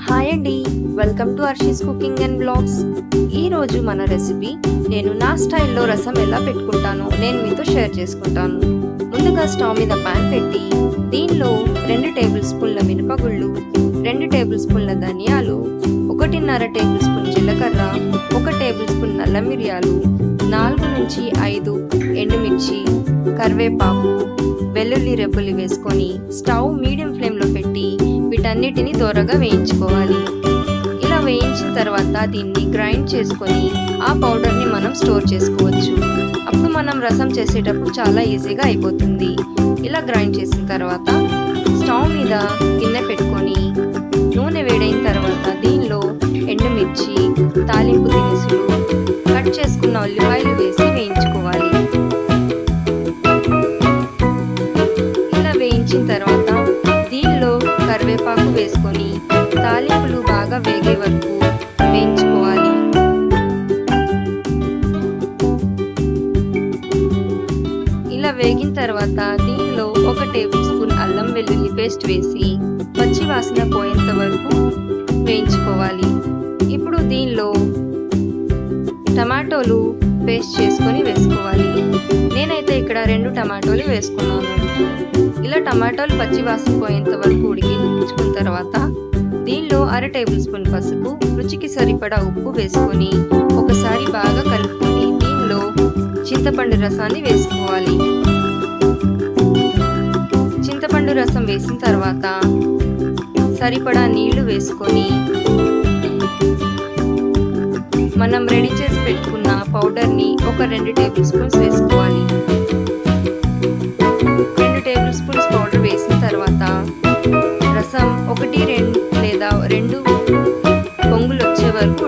Hi అండి, welcome to Arshi's cooking and blogs. ఈరోజు మన రెసిపీ నేను నా స్టైల్లో రసం ఎలా పెట్టుకుంటానో నేను మీతో షేర్ చేసుకుంటాను. ముందుగా స్టవ్ మీద ప్యాన్ పెట్టి దీనిలో 2 టేబుల్ స్పూన్ల మినపగుళ్ళు, 2 టేబుల్ స్పూన్ల ధనియాలు, 1.5 టేబుల్ స్పూన్ జీలకర్ర, 1 టేబుల్ స్పూన్ నల్ల మిరియాలు, 4 నుంచి 5 ఎండుమిర్చి, కరివేపాకు, వెల్లుల్లి రెబ్బలు వేసుకొని స్టవ్ మీడియం ఫ్లేమ్లో పెట్టి వీటన్నిటిని దోరగా వేయించుకోవాలి. ఇలా వేయించిన తర్వాత దీన్ని గ్రైండ్ చేసుకొని ఆ పౌడర్ని మనం స్టోర్ చేసుకోవచ్చు. అప్పుడు మనం రసం చేసేటప్పుడు చాలా ఈజీగా అయిపోతుంది. ఇలా గ్రైండ్ చేసిన తర్వాత స్టవ్ మీద గిన్నె పెట్టుకొని నూనె వేడైన తర్వాత దీనిలో ఎండుమిర్చి, తాలింపు దినుసులు, కట్ చేసుకున్న ఉల్లిపాయలు వేసి వేయించుకోవాలి. ఇలా వేయించిన తర్వాత దీనిలో కరివేపాకు వేసుకొని తాలింపులు బాగా వేగే వరకు వేయించుకోవాలి. ఇలా వేగిన తర్వాత దీనిలో 1 టేబుల్ స్పూన్ అల్లం వెల్లుల్లి పేస్ట్ వేసి పచ్చి వాసన పోయేంత వరకు వేయించుకోవాలి. ఇప్పుడు దీనిలో టమాటోలు పేస్ట్ చేసుకొని వేసుకోవాలి. నేనైతే ఇక్కడ 2 టమాటోలు వేసుకున్నాను. ఇలా టమాటోలు పచ్చి వాసన పోయేంత వరకు ఉడికించుకున్న తర్వాత దీనిలో 1/2 టేబుల్ స్పూన్ పసుపు, రుచికి సరిపడా ఉప్పు వేసుకొని ఒకసారి బాగా కలుపుకొని దీనిలో చింతపండు రసాన్ని వేసుకోవాలి. చింతపండు రసం వేసిన తర్వాత సరిపడా నీళ్లు వేసుకొని మనం రెడీ చేసి పెట్టుకున్న పౌడర్ని ఒక 2 టేబుల్ స్పూన్స్ వేసుకోవాలి. 2 టేబుల్ స్పూన్స్ పౌడర్ వేసిన తర్వాత రసం 1, 2 లేదా 2 పొంగులు వచ్చే వరకు